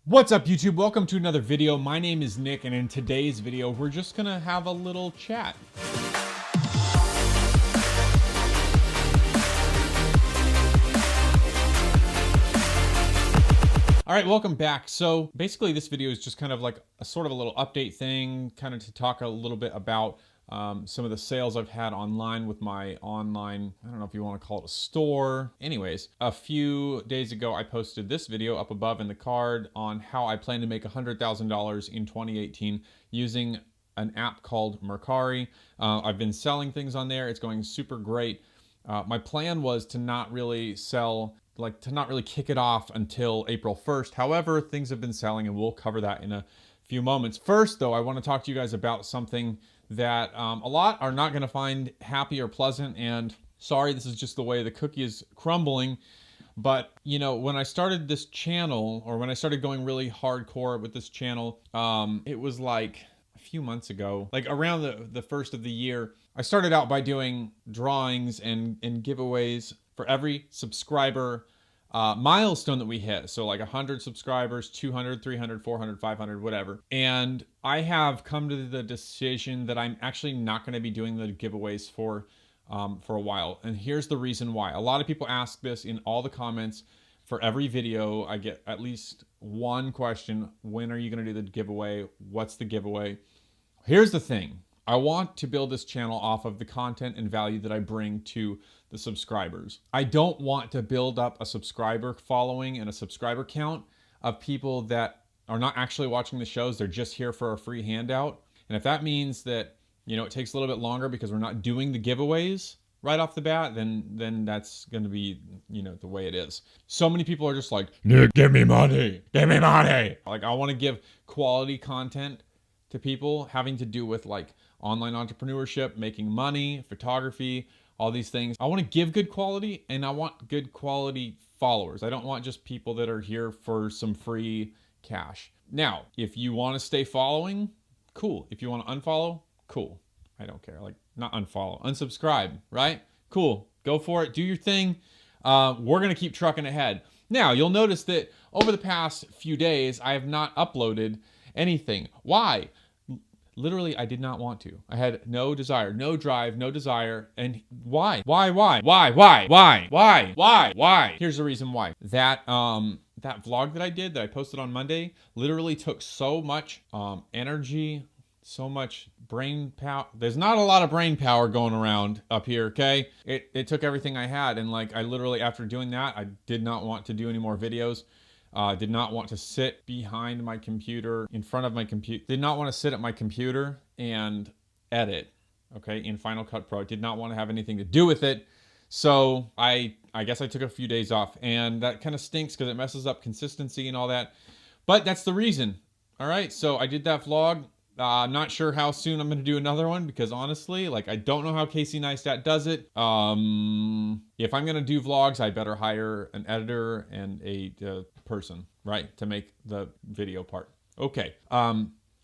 What's up, YouTube? Welcome to another video. My name is Nick, and in today's video, we're just gonna have a little chat. All right, welcome back. So basically this video is just kind of like a sort of a little update thing, kind of to talk a little bit about some of the sales I've had online with my online, I don't know if you want to call it a store. Anyways, a few days ago, I posted this video up above in the card on how I plan to make $100,000 in 2018 using an app called Mercari. I've been selling things on there. It's going super great. My plan was to not really kick it off until April 1st. However, things have been selling, and we'll cover that in a few moments. First, though, I want to talk to you guys about something that a lot are not going to find happy or pleasant, and sorry, this is just the way the cookie is crumbling. But, you know, when I started this channel, or when I started going really hardcore with this channel, it was like a few months ago, like around the first of the year. I started out by doing drawings and giveaways for every subscriber milestone that we hit. So like 100 subscribers, 200, 300, 400, 500, whatever. And I have come to the decision that I'm actually not going to be doing the giveaways for a while. And here's the reason why. A lot of people ask this in all the comments. For every video, I get at least one question. When are you going to do the giveaway? What's the giveaway? Here's the thing. I want to build this channel off of the content and value that I bring to the subscribers. I don't want to build up a subscriber following and a subscriber count of people that are not actually watching the shows. They're just here for a free handout. And if that means that, you know, it takes a little bit longer because we're not doing the giveaways right off the bat, then that's going to be, you know, the way it is. So many people are just like, Nick, give me money. Give me money. Like, I want to give quality content to people having to do with like online entrepreneurship, making money, photography, all these things. I want to give good quality, and I want good quality followers. I don't want just people that are here for some free cash. Now, if you want to stay following, cool. If you want to unfollow, cool. I don't care. Like, not unfollow, unsubscribe, right? Cool. Go for it. Do your thing. We're going to keep trucking ahead. Now, you'll notice that over the past few days, I have not uploaded anything. Why? Literally, I did not want to. I had no desire, no drive, no desire. And why? Why? Here's the reason why. That vlog that I did, that I posted on Monday, literally took so much energy, so much brain power. There's not a lot of brain power going around up here, okay? It took everything I had. And like, I literally, after doing that, I did not want to do any more videos. Did not want to sit behind my computer, in front of my computer. Did not want to sit at my computer and edit, okay, in Final Cut Pro. Did not want to have anything to do with it. So I guess I took a few days off, and that kind of stinks because it messes up consistency and all that. But that's the reason. All right, so I did that vlog. I'm not sure how soon I'm going to do another one because honestly, like, I don't know how Casey Neistat does it. If I'm going to do vlogs, I better hire an editor and a person, right, to make the video part. Okay,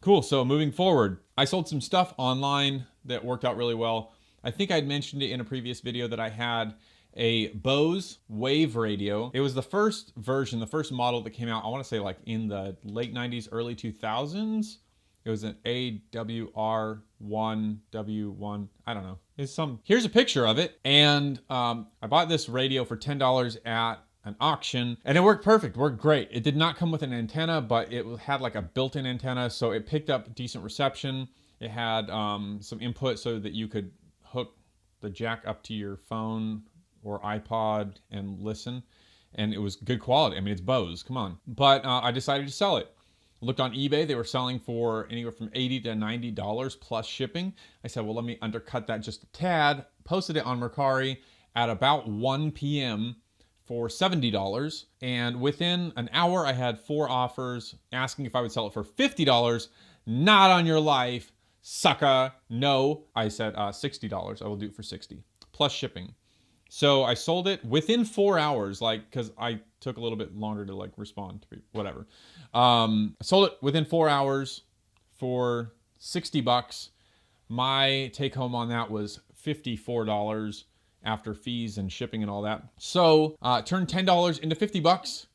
cool. So moving forward, I sold some stuff online that worked out really well. I think I'd mentioned it in a previous video that I had a Bose Wave radio. It was the first version, the first model that came out, I want to say like in the late 90s, early 2000s. It was an AWR1W1, I don't know. Here's a picture of it. And I bought this radio for $10 at an auction, and it worked perfect, worked great. It did not come with an antenna, but it had like a built-in antenna, so it picked up decent reception. It had some input so that you could hook the jack up to your phone or iPod and listen. And it was good quality. I mean, it's Bose, come on. But I decided to sell it. Looked on eBay, they were selling for anywhere from $80 to $90 plus shipping. I said, well, let me undercut that just a tad. Posted it on Mercari at about 1 p.m. for $70. And within an hour, I had 4 offers asking if I would sell it for $50. Not on your life, sucker. No, I said $60. I will do it for $60 plus shipping. So I sold it within 4 hours, like, because I took a little bit longer to like respond to whatever. I sold it within 4 hours for $60. My take home on that was $54 after fees and shipping and all that. So turned $10 into $50.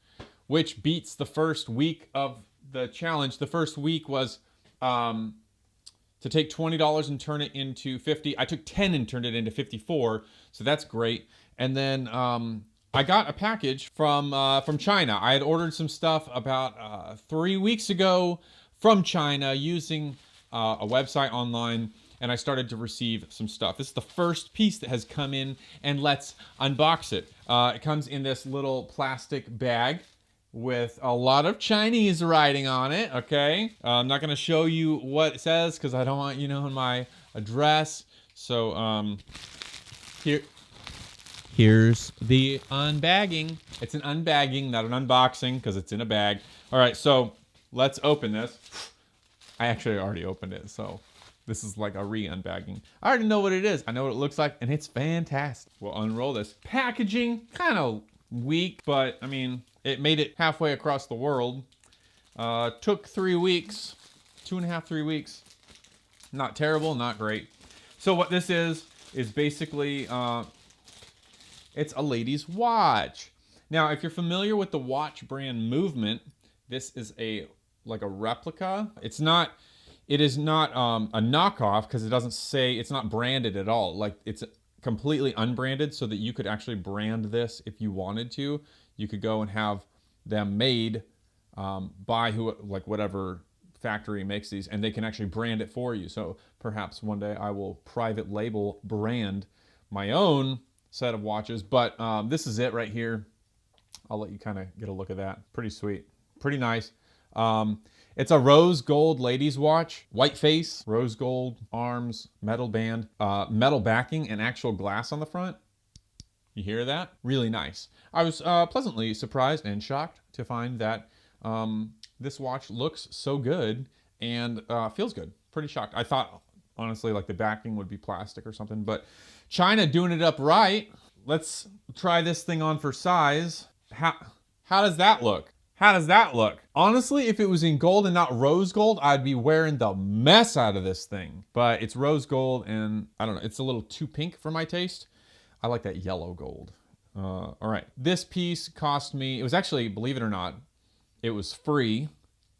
which beats the first week of the challenge. The first week was to take $20 and turn it into 50. I took 10 and turned it into 54, so that's great. And then I got a package from China. I had ordered some stuff about 3 weeks ago from China using a website online, and I started to receive some stuff. This is the first piece that has come in, and let's unbox it. It comes in this little plastic bag with a lot of Chinese writing on it, okay? I'm not gonna show you what it says because I don't want you knowing my address. So here's the unbagging. It's an unbagging, not an unboxing, because it's in a bag. All right, so let's open this. I actually already opened it, so this is like a re-unbagging. I already know what it is. I know what it looks like, and it's fantastic. We'll unroll this. Packaging, kind of weak, but I mean, it made it halfway across the world. Took 3 weeks, 2.5, 3 weeks. Not terrible, not great. So what this is basically, it's a lady's watch. Now, if you're familiar with the watch brand Movement, this is like a replica. It is not a knockoff because it doesn't say, it's not branded at all. Like, it's completely unbranded so that you could actually brand this if you wanted to. You could go and have them made by whatever factory makes these, and they can actually brand it for you. So perhaps one day I will private label brand my own set of watches, but this is it right here. I'll let you kind of get a look at that. Pretty sweet, pretty nice. It's a rose gold ladies watch, white face, rose gold arms, metal band, metal backing, and actual glass on the front. You hear that? Really nice. I was pleasantly surprised and shocked to find that this watch looks so good and feels good. Pretty shocked. I thought, honestly, like the backing would be plastic or something, but China doing it up right. Let's try this thing on for size. How does that look? How does that look? Honestly, if it was in gold and not rose gold, I'd be wearing the mess out of this thing. But it's rose gold, and I don't know, it's a little too pink for my taste. I like that yellow gold. All right, this piece cost me, it was actually, believe it or not, it was free,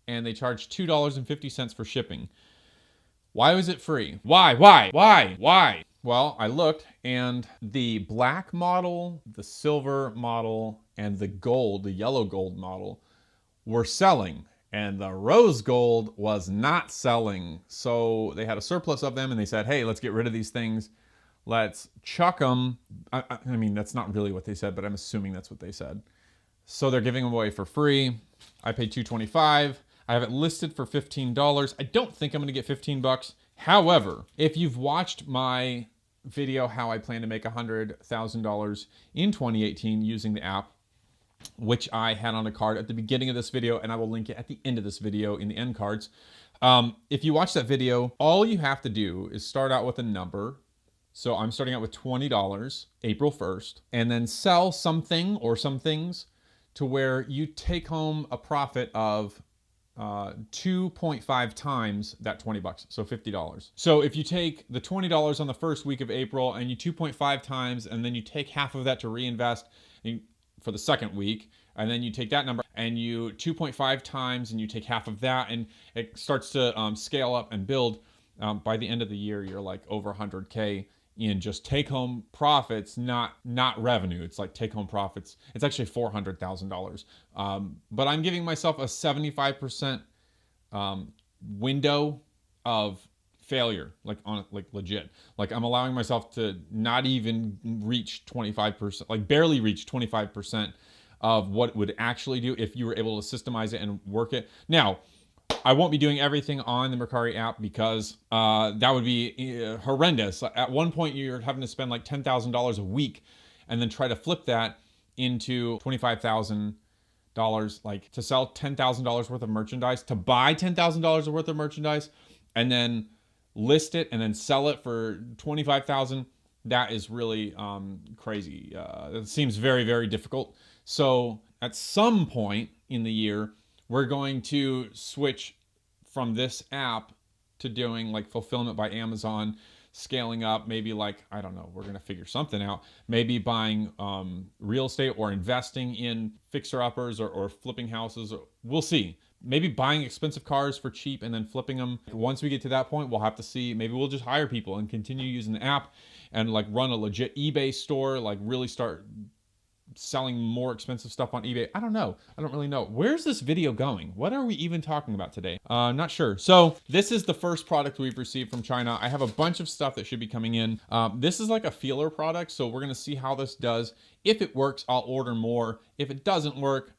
and they charged $2.50 for shipping. Why was it free? Why? Well, I looked, and the black model, the silver model, and the gold, the yellow gold model, were selling, and the rose gold was not selling. So they had a surplus of them, and they said, hey, let's get rid of these things. Let's chuck them. I mean, that's not really what they said, but I'm assuming that's what they said. So they're giving them away for free. I paid $2.25. I have it listed for $15. I don't think I'm going to get $15. However, if you've watched my video how I plan to make $100,000 in 2018 using the app, which I had on a card at the beginning of this video, and I will link it at the end of this video in the end cards. If you watch that video, all you have to do is start out with a number. So I'm starting out with $20, April 1st, and then sell something or some things to where you take home a profit of 2.5 times that $20, so $50. So if you take the $20 on the first week of April and you 2.5 times, and then you take half of that to reinvest for the second week, and then you take that number and you 2.5 times and you take half of that, and it starts to scale up and build. By the end of the year, you're like over 100K in just take-home profits, not revenue. It's like take-home profits. It's actually $400,000. But I'm giving myself a 75% window of failure, like legit. Like I'm allowing myself to not even reach 25%, like barely reach 25% of what it would actually do if you were able to systemize it and work it. Now, I won't be doing everything on the Mercari app because that would be horrendous. At one point, you're having to spend like $10,000 a week and then try to flip that into $25,000, like to sell $10,000 worth of merchandise, to buy $10,000 worth of merchandise, and then list it and then sell it for $25,000. That is really crazy. It seems very, very difficult. So at some point in the year, we're going to switch from this app to doing like fulfillment by Amazon. scaling up, maybe like, I don't know, we're going to figure something out. Maybe buying real estate or investing in fixer-uppers or flipping houses. We'll see. Maybe buying expensive cars for cheap and then flipping them. Once we get to that point, we'll have to see. Maybe we'll just hire people and continue using the app and like run a legit eBay store, like really start selling more expensive stuff on eBay. I don't know. I don't really know. Where's this video going? What are we even talking about today? Not sure. So this is the first product we've received from China. I have a bunch of stuff that should be coming in. This is like a feeler product. So we're going to see how this does. If it works, I'll order more. If it doesn't work,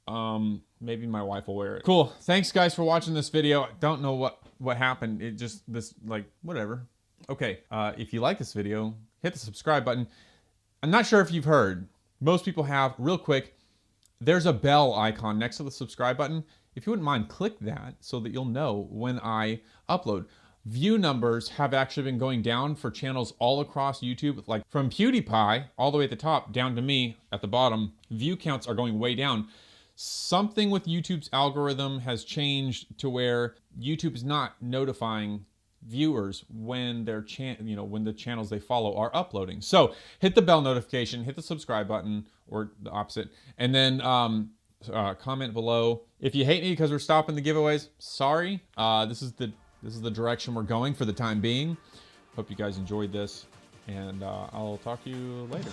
maybe my wife will wear it. Cool. Thanks guys for watching this video. I don't know what happened. It just, this like, whatever. Okay. If you like this video, hit the subscribe button. I'm not sure if you've heard. Most people have. Real quick, there's a bell icon next to the subscribe button. If you wouldn't mind, click that so that you'll know when I upload. View numbers have actually been going down for channels all across YouTube, like from PewDiePie all the way at the top down to me at the bottom. View counts are going way down. Something with YouTube's algorithm has changed to where YouTube is not notifying viewers when their when the channels they follow are uploading. So hit the bell notification, hit the subscribe button, or the opposite, and then comment below. If you hate me because we're stopping the giveaways, sorry. This is the direction we're going for the time being. Hope you guys enjoyed this, and I'll talk to you later.